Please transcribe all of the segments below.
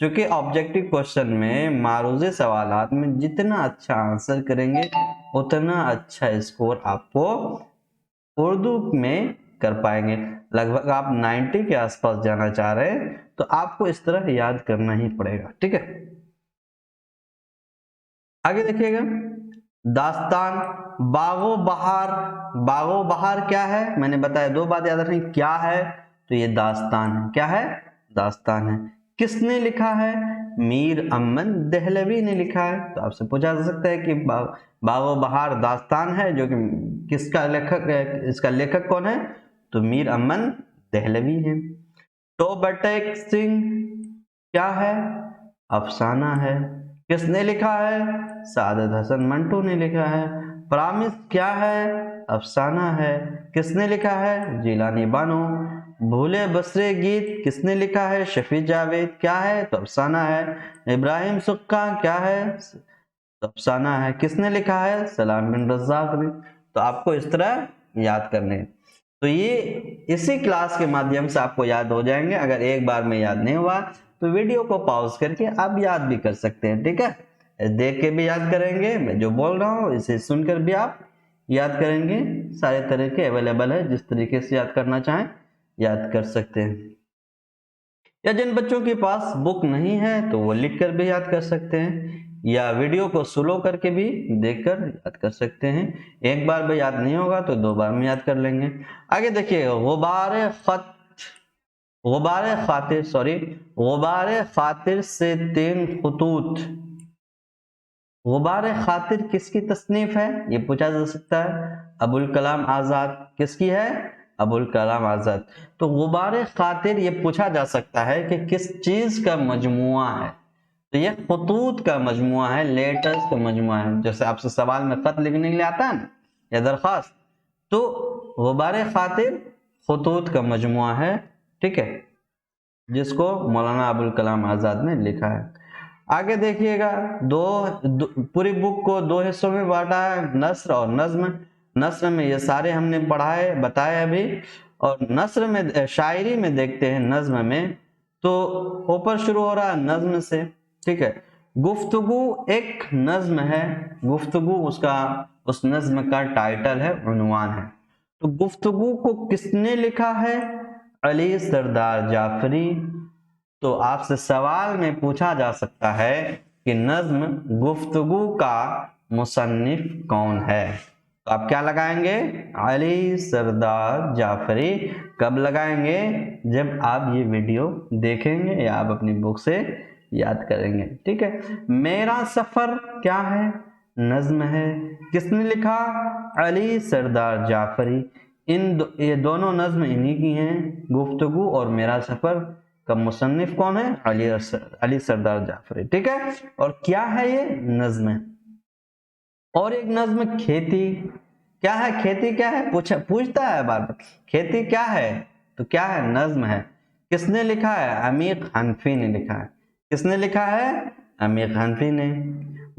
چونکہ objective question میں معروضی سوالات میں جتنا اچھا آنسر کریں گے اتنا اچھا اسکور آپ کو اردو میں کر پائیں گے. لگ بھگ آپ 90 کے آس پاس جانا چاہ رہے ہیں تو آپ کو اس طرح یاد کرنا ہی پڑے گا. ٹھیک ہے, آگے دیکھیے گا داستان. باغ و بہار, باغ و بہار کیا ہے؟ میں نے بتایا, دو بات یاد رکھیں, کیا ہے تو یہ داستان ہے. کیا ہے؟ داستان ہے. کس نے لکھا ہے؟ میر امن دہلوی نے لکھا ہے. تو آپ سے پوچھا جا سکتا ہے کہ باغ و بہار داستان ہے جو کہ کس کا لیکھک ہے, اس کا لیکھک کون ہے؟ تو میر امن دہلوی ہے. تو بٹیک سنگھ کیا ہے؟ افسانہ ہے. کس نے لکھا ہے؟ سعادت حسن منٹو نے لکھا ہے. پرامس کیا ہے؟ افسانہ ہے. کس نے لکھا ہے؟ جیلانی بانو. بھولے بسرے گیت کس نے لکھا ہے؟ شفیع جاوید. کیا ہے؟ تو افسانہ ہے. ابراہیم سکا کیا ہے؟ تو افسانہ ہے. کس نے لکھا ہے؟ سلام بن رزاق نے. تو آپ کو اس طرح یاد کرنے ہیں. تو یہ اسی کلاس کے مادھیم سے آپ کو یاد ہو جائیں گے. اگر ایک بار میں یاد نہیں ہوا تو ویڈیو کو پاؤز کر کے آپ یاد بھی کر سکتے ہیں. ٹھیک ہے, دیکھ کے بھی یاد کریں گے, میں جو بول رہا ہوں اسے سن کر بھی آپ یاد کریں گے. سارے طریقے اویلیبل ہے, جس طریقے سے یاد کرنا چاہیں یاد کر سکتے ہیں. یا جن بچوں کے پاس بک نہیں ہے تو وہ لکھ کر بھی یاد کر سکتے ہیں, یا ویڈیو کو سلو کر کے بھی دیکھ کر یاد کر سکتے ہیں. ایک بار بھی یاد نہیں ہوگا تو دو بار میں یاد کر لیں گے. آگے دیکھیے غبار خاطر سے 3 خطوط. غبار خاطر کس کی تصنیف ہے؟ یہ پوچھا جا سکتا ہے. ابوالکلام آزاد. کس کی ہے؟ ابوالکلام آزاد. تو غبار خاطر یہ پوچھا جا سکتا ہے کہ کس چیز کا مجموعہ ہے؟ تو یہ خطوط کا مجموعہ ہے, لیٹرز کا مجموعہ ہے. جیسے آپ سے سوال میں خط لکھنے کے لیے آتا ہے نا, یا درخواست, تو غبار خاطر خطوط کا مجموعہ ہے. ٹھیک ہے, جس کو مولانا ابوالکلام آزاد نے لکھا ہے. آگے دیکھیے گا پوری بک کو 2 حصوں میں بانٹا ہے, نثر اور نظم. نثر میں یہ سارے ہم نے بتائے ابھی, اور نثر میں شاعری میں دیکھتے ہیں. نظم میں تو اوپر شروع ہو رہا ہے نظم سے. ٹھیک ہے, گفتگو ایک نظم ہے. گفتگو اس نظم کا ٹائٹل ہے, عنوان ہے. تو گفتگو کو کس نے لکھا ہے؟ علی سردار جعفری. تو آپ سے سوال میں پوچھا جا سکتا ہے کہ نظم گفتگو کا مصنف کون ہے؟ تو آپ کیا لگائیں گے؟ علی سردار جعفری. کب لگائیں گے؟ جب آپ یہ ویڈیو دیکھیں گے یا آپ اپنی بک سے یاد کریں گے. ٹھیک ہے, میرا سفر کیا ہے؟ نظم ہے. کس نے لکھا؟ علی سردار جعفری. یہ دونوں نظم انہی کی ہیں, گفتگو اور میرا سفر کا مصنف کون ہے؟ علی سردار جعفری. ٹھیک ہے, اور کیا ہے یہ؟ نظم ہے. اور ایک نظم کھیتی. کیا ہے کھیتی؟ کیا ہے پوچھتا ہے بار بار, کھیتی کیا ہے؟ تو کیا ہے؟ نظم ہے. کس نے لکھا ہے؟ عمیق حنفی نے لکھا ہے. کس نے لکھا ہے؟ عمیق حنفی نے.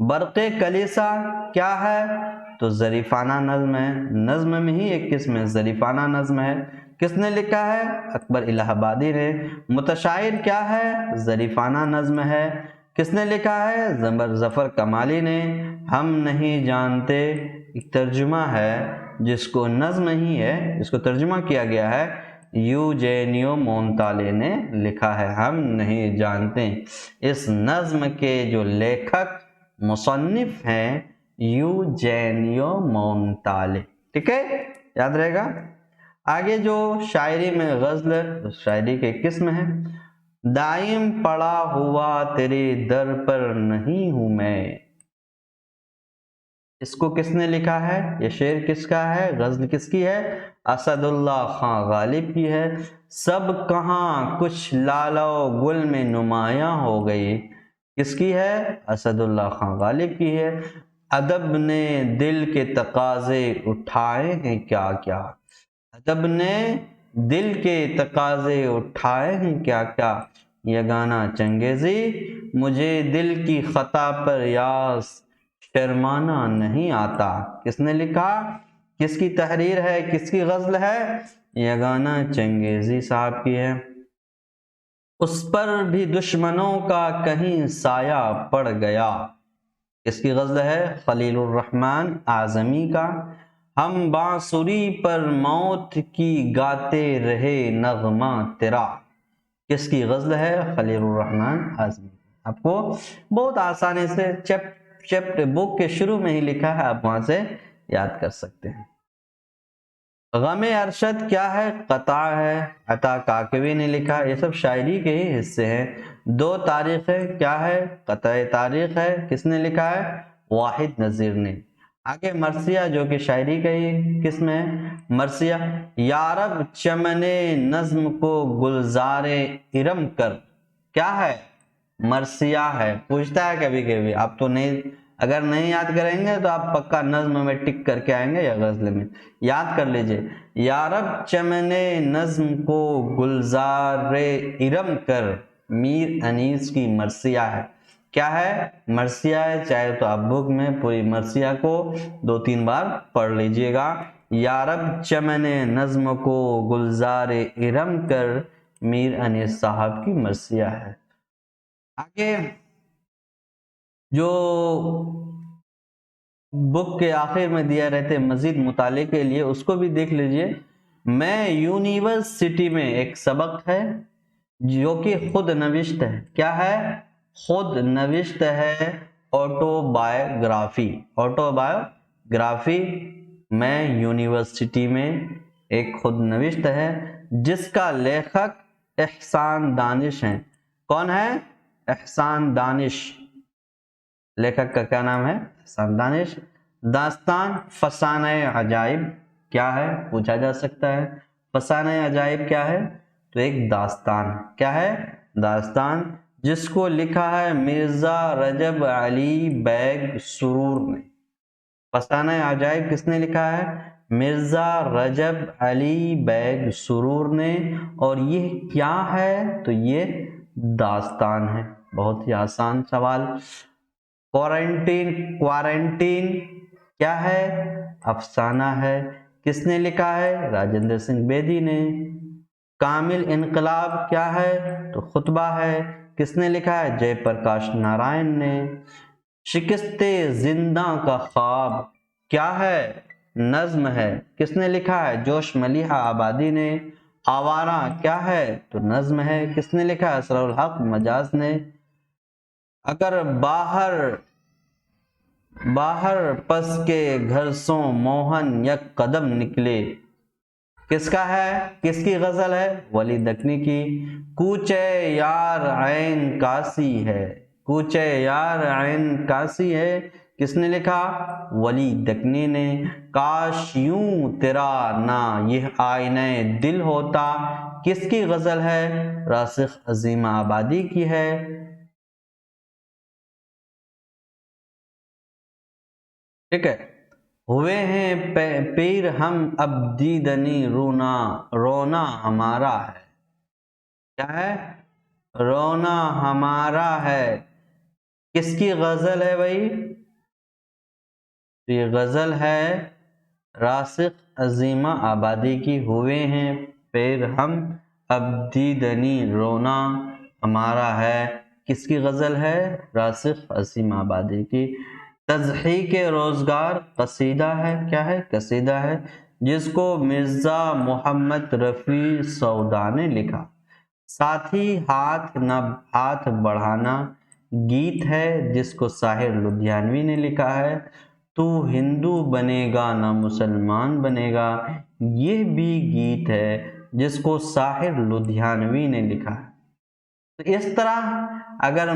برق کلیسا کیا ہے؟ تو ظریفانہ نظم ہے. نظم میں ہی ایک قسم ہے, ظریفانہ نظم ہے. کس نے لکھا ہے؟ اکبر الہ آبادی نے. متشاعر کیا ہے؟ ظریفانہ نظم ہے. کس نے لکھا ہے؟ ظفر کمالی نے. ہم نہیں جانتے ایک ترجمہ ہے جس کو نظم ہی ہے, جس کو ترجمہ کیا گیا ہے, یوجینیو مونتالے نے لکھا ہے. ہم نہیں جانتے. اس نظم کے جو لیکھک مصنف ہیں یوجینیو مونتالے. ٹھیک ہے, یاد رہے گا. آگے جو شاعری میں غزل, شاعری کے قسم ہے. دائم پڑا ہوا تیرے در پر نہیں ہوں میں. اس کو کس نے لکھا ہے؟ یہ شعر کس کا ہے؟ غزل کس کی ہے؟ اسد اللہ خان غالب کی ہے. سب کہاں کچھ لالو گل میں نمایاں ہو گئی. کس کی ہے؟ اسد اللہ خان غالب کی ہے. ادب نے دل کے تقاضے اٹھائے ہیں کیا کیا. ادب نے دل کے تقاضے اٹھائے ہیں کیا کیا. یگانہ چنگیزی مجھے دل کی خطا پر یاس شرمانا نہیں آتا. کس نے لکھا؟ کس کی تحریر ہے؟ کس کی غزل ہے؟ یگانہ چنگیزی صاحب کی ہے. اس پر بھی دشمنوں کا کہیں سایہ پڑ گیا. اس کی غزل ہے خلیل الرحمن اعظمی کا. ہم بانسری پر موت کی گاتے رہے نغمہ تیرا. کس کی غزل ہے؟ خلیل الرحمن اعظمی. آپ کو بہت آسانی سے چیپٹر بک کے شروع میں ہی لکھا ہے، آپ وہاں سے یاد کر سکتے ہیں. غم ارشد کیا ہے؟ قطع ہے. عطا کاکوی نے لکھا. یہ سب شاعری کے ہی حصے ہیں. 2 تاریخیں کیا ہے؟ قطع تاریخ ہے. کس نے لکھا ہے؟ واحد نذیر نے. آگے مرثیہ جو کہ شاعری کا ہی کس میں ہے؟ مرثیہ. یارب چمن نظم کو گلزار ارم کر. کیا ہے؟ مرثیہ ہے. پوچھتا ہے کبھی کبھی، آپ تو نہیں، اگر نہیں یاد کریں گے تو آپ پکا نظم میں ٹک کر کے آئیں گے یا غزل میں. یاد کر لیجئے، یارب چمن نظم کو گلزار ارم کر، میر انیس کی مرثیہ ہے. کیا ہے؟ مرثیہ ہے. چاہے تو آپ بک میں پوری مرثیہ کو 2-3 بار پڑھ لیجئے گا. یارب چمن نظم کو گلزار ارم کر، میر انیس صاحب کی مرثیہ ہے. آگے جو بک کے آخر میں دیا رہتے مزید مطالعے کے لیے، اس کو بھی دیکھ لیجئے. میں یونیورسٹی میں ایک سبق ہے جو کہ خود نوشت ہے. کیا ہے؟ خود نوشت ہے. Auto biography. آٹو بایوگرافی میں یونیورسٹی میں ایک خود نوشت ہے، جس کا لیکھک احسان دانش ہیں. کون ہے؟ احسان دانش. لیکھک کا کیا نام ہے؟ احسان دانش. داستان فسانہ عجائب کیا ہے؟ پوچھا جا سکتا ہے. فسانہ عجائب کیا ہے؟ تو ایک داستان. کیا ہے؟ داستان، جس کو لکھا ہے مرزا رجب علی بیگ سرور نے. فسانہ عجائب کس نے لکھا ہے؟ مرزا رجب علی بیگ سرور نے. اور یہ کیا ہے؟ تو یہ داستان ہے. بہت ہی آسان سوال. کوارنٹین کیا ہے؟ افسانہ ہے. کس نے لکھا ہے؟ راجندر سنگھ بیدی نے. کامل انقلاب کیا ہے؟ تو خطبہ ہے. کس نے لکھا ہے؟ جے پرکاش نارائن نے. شکست زندہ کا خواب کیا ہے؟ نظم ہے. کس نے لکھا ہے؟ جوش ملیحہ آبادی نے. آوارہ کیا ہے؟ تو نظم ہے. کس نے لکھا ہے؟ اسرار الحق مجاز نے. اگر باہر پس کے گھر سو موہن یک قدم نکلے. کس کا ہے؟ کس کی غزل ہے؟ ولی دکنی کی. کوچے یار عین کاسی ہے. کوچے یار عین کاسی ہے. کس نے لکھا؟ ولی دکنی نے. کاش یوں تیرا نہ یہ آئینہ دل ہوتا. کس کی غزل ہے؟ راسخ عظیم آبادی کی ہے. ٹھیک ہے. ہوئے ہیں پیر ہم اب دیدنی رونا ہمارا ہے. کیا ہے؟ رونا ہمارا ہے. کس کی غزل ہے بھائی؟ یہ غزل ہے راسخ عظیمہ آبادی کی. ہوئے ہیں پیر ہم اب دیدنی رونا ہمارا ہے. کس کی غزل ہے؟ راسخ عظیم آبادی کی. تضحیک روزگار قصیدہ ہے. کیا ہے؟ قصیدہ ہے، جس کو مرزا محمد رفیع سودا نے لکھا. ساتھی ہاتھ بڑھانا گیت ہے، جس کو ساحر لدھیانوی نے لکھا ہے. تو ہندو بنے گا نہ مسلمان بنے گا، یہ بھی گیت ہے، جس کو ساحر لدھیانوی نے لکھا ہے. تو اس طرح اگر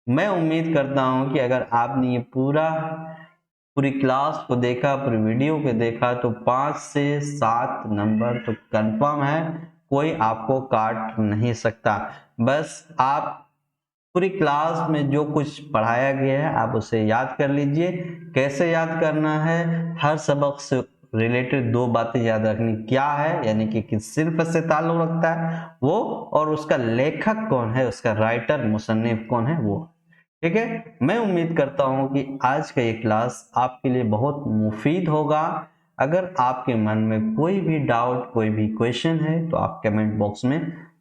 میں امید کرتا ہوں کہ اگر آپ نے یہ پوری کلاس کو دیکھا، پوری ویڈیو کو دیکھا، تو 5 سے 7 نمبر تو کنفرم ہے. کوئی آپ کو کاٹ نہیں سکتا. بس آپ پوری کلاس میں جو کچھ پڑھایا گیا ہے آپ اسے یاد کر لیجئے. کیسے یاد کرنا ہے؟ ہر سبق سے ریلیٹڈ 2 باتیں یاد رکھنی. کیا ہے؟ یعنی کہ کس صنف سے تعلق رکھتا ہے وہ، اور اس کا لیکھک کون ہے، اس کا رائٹر مصنف کون ہے وہ. ٹھیک ہے. میں امید کرتا ہوں کہ آج کا یہ کلاس آپ کے لیے بہت مفید ہوگا. اگر آپ کے من میں کوئی بھی ڈاؤٹ، کوئی بھی کویشچن ہے تو آپ کمنٹ باکس میں